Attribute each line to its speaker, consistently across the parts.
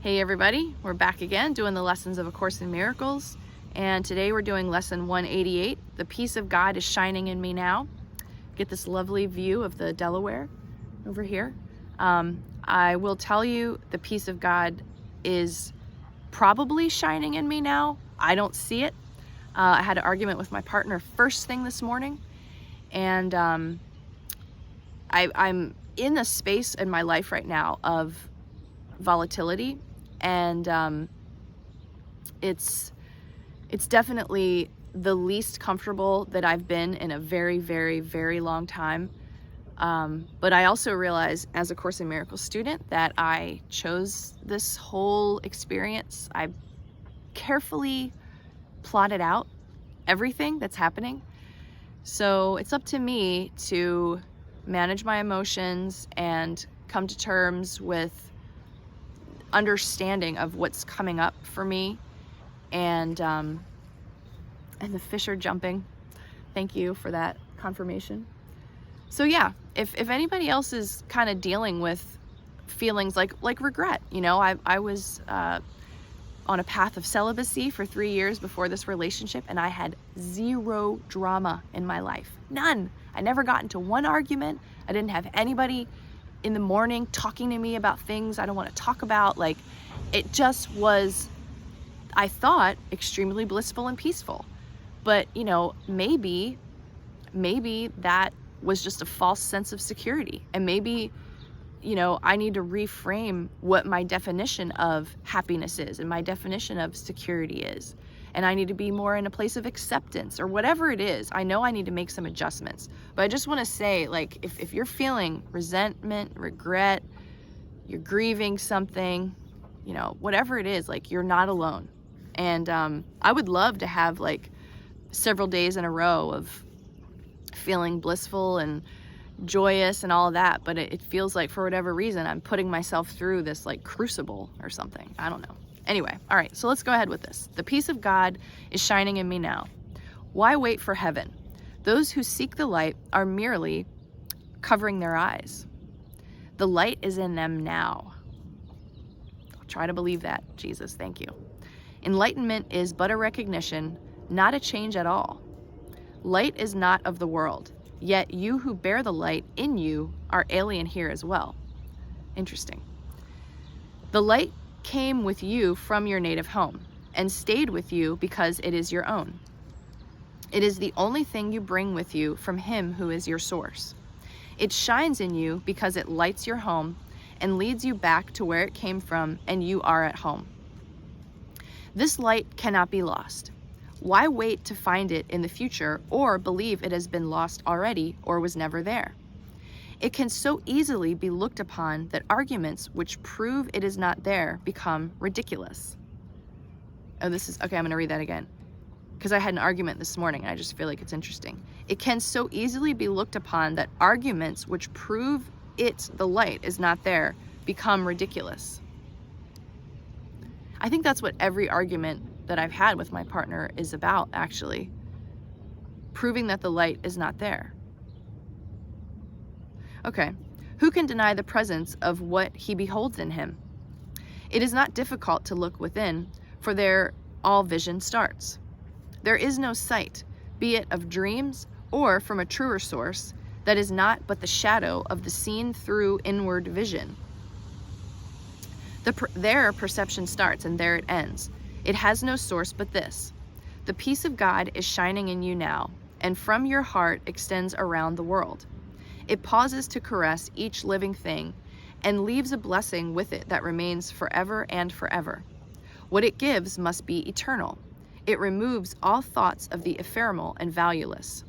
Speaker 1: Hey everybody, we're back again doing the lessons of A Course in Miracles, and today we're doing lesson 188. The peace of God is shining in me now. Get this lovely view of the Delaware over here. I will tell you the peace of God is probably shining in me now. I don't see it. I had an argument with my partner first thing this morning, and I'm in a space in my life right now of volatility, and it's definitely the least comfortable that I've been in a very, very, very long time. But I also realize as a Course in Miracles student that I chose this whole experience. I carefully plotted out everything that's happening. So it's up to me to manage my emotions and come to terms with understanding of what's coming up for me, and the fish are jumping. Thank you for that confirmation. So yeah, if anybody else is kind of dealing with feelings like regret, you know, I was on a path of celibacy for 3 years before this relationship, and I had zero drama in my life. None. I never got into one argument. I didn't have anybody in the morning talking to me about things I don't want to talk about. Like, it just was, I thought, extremely blissful and peaceful. But, you know, maybe that was just a false sense of security. And maybe, you know, I need to reframe what my definition of happiness is and my definition of security is. And I need to be more in a place of acceptance or whatever it is. I know I need to make some adjustments. But I just want to say, like, if you're feeling resentment, regret, you're grieving something, you know, whatever it is, like, you're not alone. And I would love to have, like, several days in a row of feeling blissful and joyous and all of that. But it feels like, for whatever reason, I'm putting myself through this, like, crucible or something. I don't know. Anyway, all right, so let's go ahead with this. The peace of God is shining in me now. Why wait for heaven? Those who seek the light are merely covering their eyes. The light is in them now. I'll try to believe that, Jesus, thank you. Enlightenment is but a recognition, not a change at all. Light is not of the world, yet you who bear the light in you are alien here as well. Interesting. The light came with you from your native home and stayed with you because it is your own. It is the only thing you bring with you from Him who is your source. It shines in you because it lights your home and leads you back to where it came from, and you are at home. This light cannot be lost. Why wait to find it in the future or believe it has been lost already or was never there? It can so easily be looked upon that arguments which prove it is not there become ridiculous. Oh, this is, okay, I'm gonna read that again, because I had an argument this morning and I just feel like it's interesting. It can so easily be looked upon that arguments which prove the light is not there become ridiculous. I think that's what every argument that I've had with my partner is about, actually. Proving that the light is not there. Okay, who can deny the presence of what he beholds in him? It is not difficult to look within, for there all vision starts. There is no sight, be it of dreams or from a truer source, that is not but the shadow of the seen through inward vision. There perception starts and there it ends. It has no source but this. The peace of God is shining in you now, and from your heart extends around the world. It pauses to caress each living thing and leaves a blessing with it that remains forever and forever. What it gives must be eternal. It removes all thoughts of the ephemeral and valueless.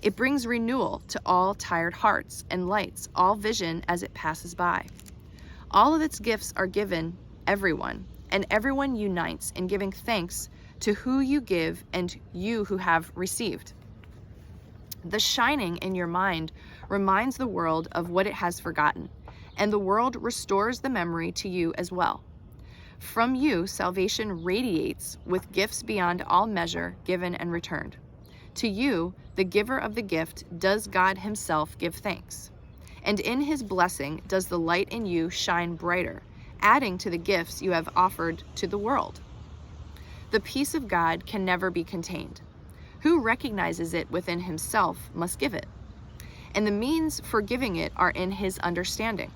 Speaker 1: It brings renewal to all tired hearts and lights all vision as it passes by. All of its gifts are given everyone, and everyone unites in giving thanks to who you give and you who have received. The shining in your mind reminds the world of what it has forgotten, and the world restores the memory to you as well. From you, salvation radiates with gifts beyond all measure, given and returned. To you, the giver of the gift, does God Himself give thanks. And in His blessing does the light in you shine brighter, adding to the gifts you have offered to the world. The peace of God can never be contained. Who recognizes it within himself must give it, and the means for giving it are in his understanding.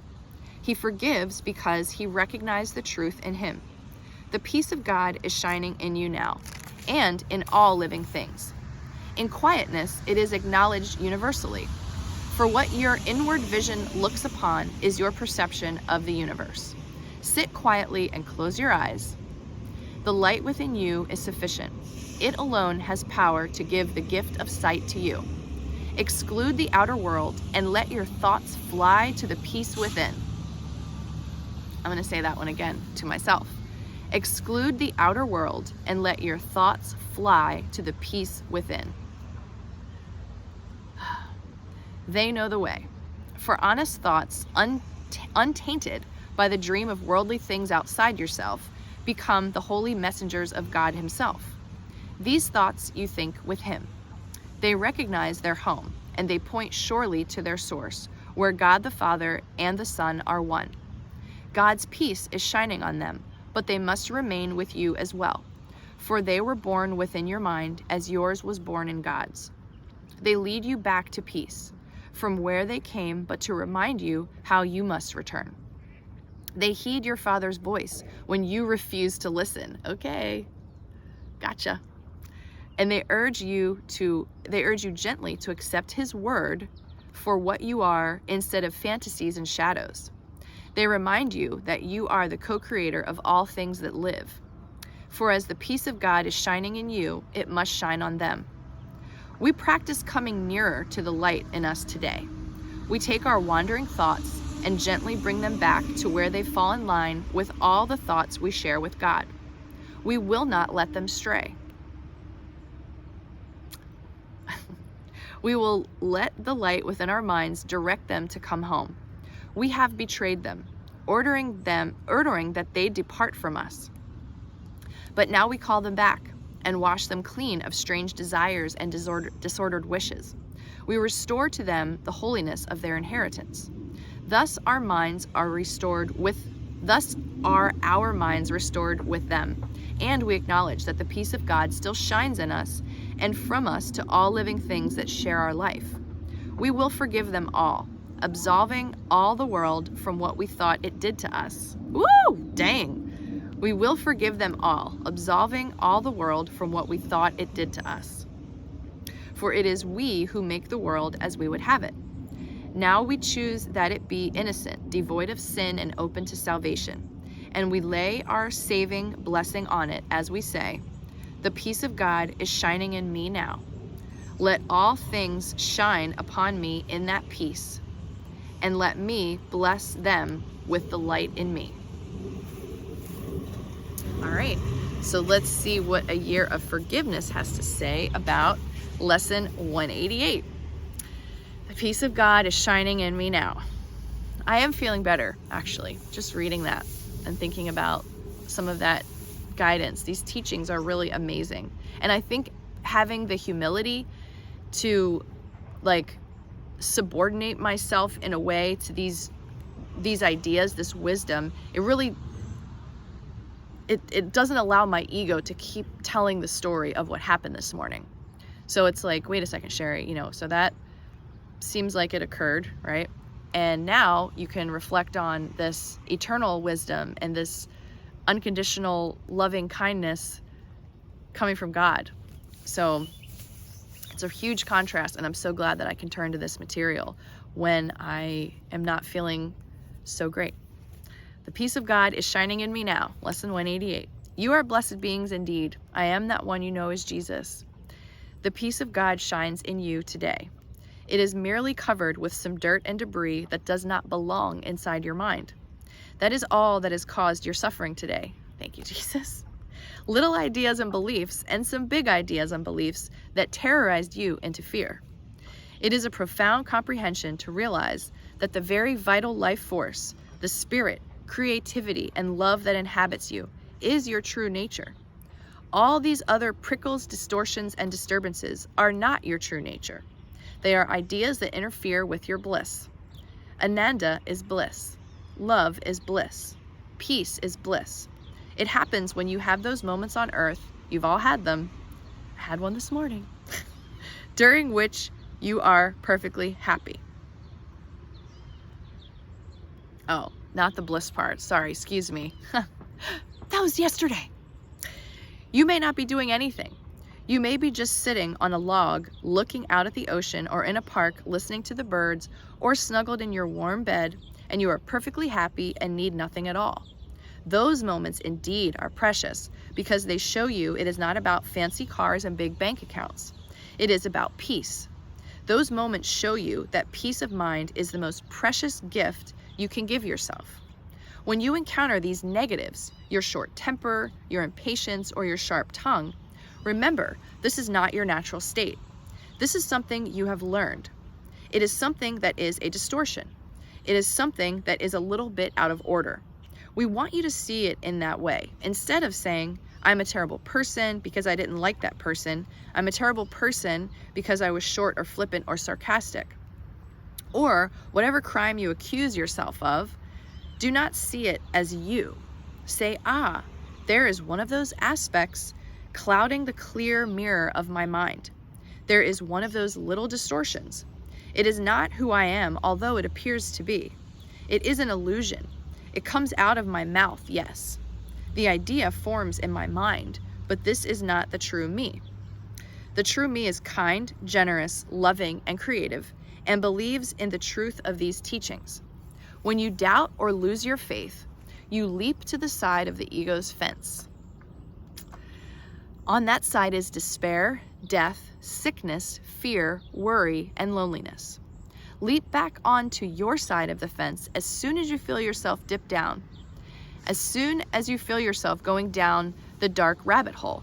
Speaker 1: He forgives because he recognized the truth in him. The peace of God is shining in you now, and in all living things. In quietness, it is acknowledged universally, for what your inward vision looks upon is your perception of the universe. Sit quietly and close your eyes. The light within you is sufficient. It alone has power to give the gift of sight to you. Exclude the outer world and let your thoughts fly to the peace within. I'm going to say that one again to myself. Exclude the outer world and let your thoughts fly to the peace within. They know the way. For honest thoughts, untainted by the dream of worldly things outside yourself, become the holy messengers of God himself. These thoughts you think with him. They recognize their home, and they point surely to their source, where God the Father and the Son are one. God's peace is shining on them, but they must remain with you as well, for they were born within your mind as yours was born in God's. They lead you back to peace, from where they came, but to remind you how you must return. They heed your Father's voice when you refuse to listen. Okay, gotcha. And they urge you gently to accept his word for what you are instead of fantasies and shadows. They remind you that you are the co-creator of all things that live. For as the peace of God is shining in you, it must shine on them. We practice coming nearer to the light in us today. We take our wandering thoughts and gently bring them back to where they fall in line with all the thoughts we share with God. We will not let them stray. We will let the light within our minds direct them to come home. We have betrayed them, ordering that they depart from us. But now we call them back and wash them clean of strange desires and disordered wishes. We restore to them the holiness of their inheritance. Thus are our minds restored with them, and we acknowledge that the peace of God still shines in us and from us to all living things that share our life. We will forgive them all, absolving all the world from what we thought it did to us. Woo! Dang! We will forgive them all, absolving all the world from what we thought it did to us. For it is we who make the world as we would have it. Now we choose that it be innocent, devoid of sin, and open to salvation. And we lay our saving blessing on it as we say, the peace of God is shining in me now. Let all things shine upon me in that peace, and let me bless them with the light in me. All right, so let's see what a year of forgiveness has to say about lesson 188. The peace of God is shining in me now. I am feeling better, actually, just reading that and thinking about some of that guidance. These teachings are really amazing. And I think having the humility to subordinate myself in a way to these ideas, this wisdom, it doesn't allow my ego to keep telling the story of what happened this morning. So it's like, wait a second, Sherry, so that seems like it occurred, right? And now you can reflect on this eternal wisdom and this unconditional loving kindness coming from God. So it's a huge contrast, and I'm so glad that I can turn to this material when I am not feeling so great. The peace of God is shining in me now. Lesson 188. You are blessed beings indeed. I am that one you know as Jesus. The peace of God shines in you today. It is merely covered with some dirt and debris that does not belong inside your mind. That is all that has caused your suffering today. Thank you, Jesus. Little ideas and beliefs, and some big ideas and beliefs that terrorized you into fear. It is a profound comprehension to realize that the very vital life force, the spirit, creativity, and love that inhabits you is your true nature. All these other prickles, distortions, and disturbances are not your true nature. They are ideas that interfere with your bliss. Ananda is bliss. Love is bliss. peace is bliss. It happens when you have those moments on earth, you've all had them, I had one this morning, during which you are perfectly happy. Oh, not the bliss part. Sorry, excuse me. That was yesterday. You may not be doing anything. You may be just sitting on a log, looking out at the ocean, or in a park, listening to the birds, or snuggled in your warm bed, and you are perfectly happy and need nothing at all. Those moments indeed are precious because they show you it is not about fancy cars and big bank accounts. It is about peace. Those moments show you that peace of mind is the most precious gift you can give yourself. When you encounter these negatives, your short temper, your impatience, or your sharp tongue, remember, this is not your natural state. This is something you have learned. It is something that is a distortion. It is something that is a little bit out of order. We want you to see it in that way. Instead of saying, I'm a terrible person because I didn't like that person. I'm a terrible person because I was short or flippant or sarcastic. Or whatever crime you accuse yourself of, do not see it as you. Say, there is one of those aspects clouding the clear mirror of my mind. There is one of those little distortions. It is not who I am, although it appears to be. It is an illusion. It comes out of my mouth, yes. The idea forms in my mind, but this is not the true me. The true me is kind, generous, loving, and creative, and believes in the truth of these teachings. When you doubt or lose your faith, you leap to the side of the ego's fence. On that side is despair, death, sickness, fear, worry, and loneliness. Leap back onto your side of the fence as soon as you feel yourself dip down, as soon as you feel yourself going down the dark rabbit hole.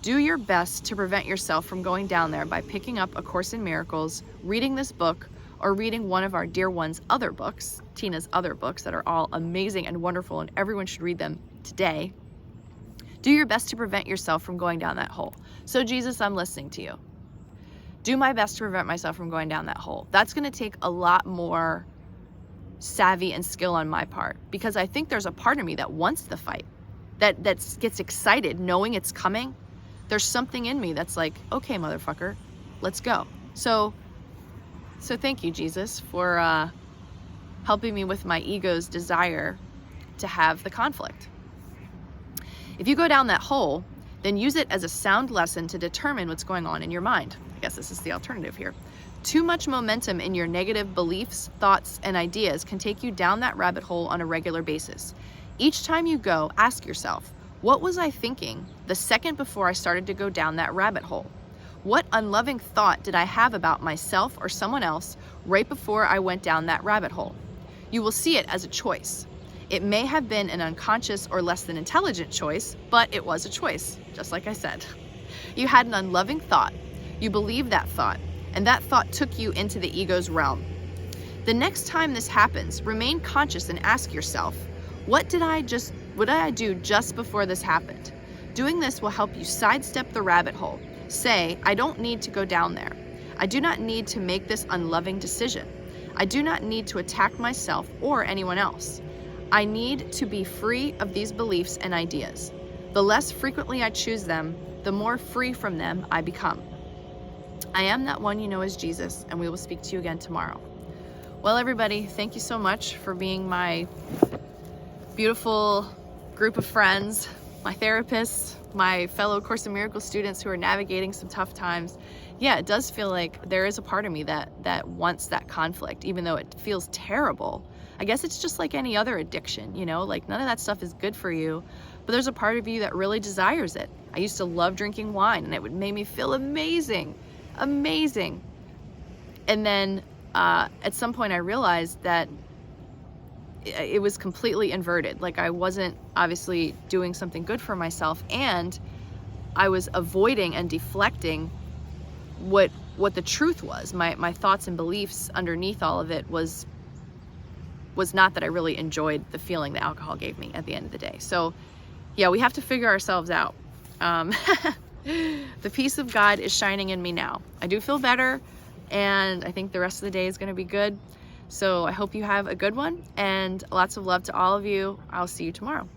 Speaker 1: Do your best to prevent yourself from going down there by picking up A Course in Miracles, reading this book, or reading one of our dear one's other books, Tina's other books that are all amazing and wonderful, and everyone should read them today. Do your best to prevent yourself from going down that hole. So Jesus, I'm listening to you. Do my best to prevent myself from going down that hole. That's going to take a lot more savvy and skill on my part, because I think there's a part of me that wants the fight, that gets excited knowing it's coming. There's something in me that's like, okay, motherfucker, let's go. So thank you, Jesus, for helping me with my ego's desire to have the conflict. If you go down that hole, then use it as a sound lesson to determine what's going on in your mind. I guess this is the alternative here. Too much momentum in your negative beliefs, thoughts, and ideas can take you down that rabbit hole on a regular basis. Each time you go, ask yourself, what was I thinking the second before I started to go down that rabbit hole? What unloving thought did I have about myself or someone else right before I went down that rabbit hole? You will see it as a choice. It may have been an unconscious or less than intelligent choice, but it was a choice, just like I said. You had an unloving thought. You believed that thought, and that thought took you into the ego's realm. The next time this happens, remain conscious and ask yourself, what did I do just before this happened? Doing this will help you sidestep the rabbit hole. Say, I don't need to go down there. I do not need to make this unloving decision. I do not need to attack myself or anyone else. I need to be free of these beliefs and ideas. The less frequently I choose them, the more free from them I become. I am that one you know as Jesus, and we will speak to you again tomorrow. Well, everybody, thank you so much for being my beautiful group of friends, my therapists, my fellow Course in Miracles students who are navigating some tough times. Yeah, it does feel like there is a part of me that wants that conflict, even though it feels terrible. I guess it's just like any other addiction, you know, like none of that stuff is good for you, but there's a part of you that really desires it. I used to love drinking wine, and it would make me feel amazing. And then at some point I realized that it was completely inverted. Like I wasn't obviously doing something good for myself, and I was avoiding and deflecting what the truth was. My thoughts and beliefs underneath all of it was not that I really enjoyed the feeling that alcohol gave me at the end of the day. So yeah, we have to figure ourselves out. The peace of God is shining in me now. I do feel better, and I think the rest of the day is going to be good. So I hope you have a good one, and lots of love to all of you. I'll see you tomorrow.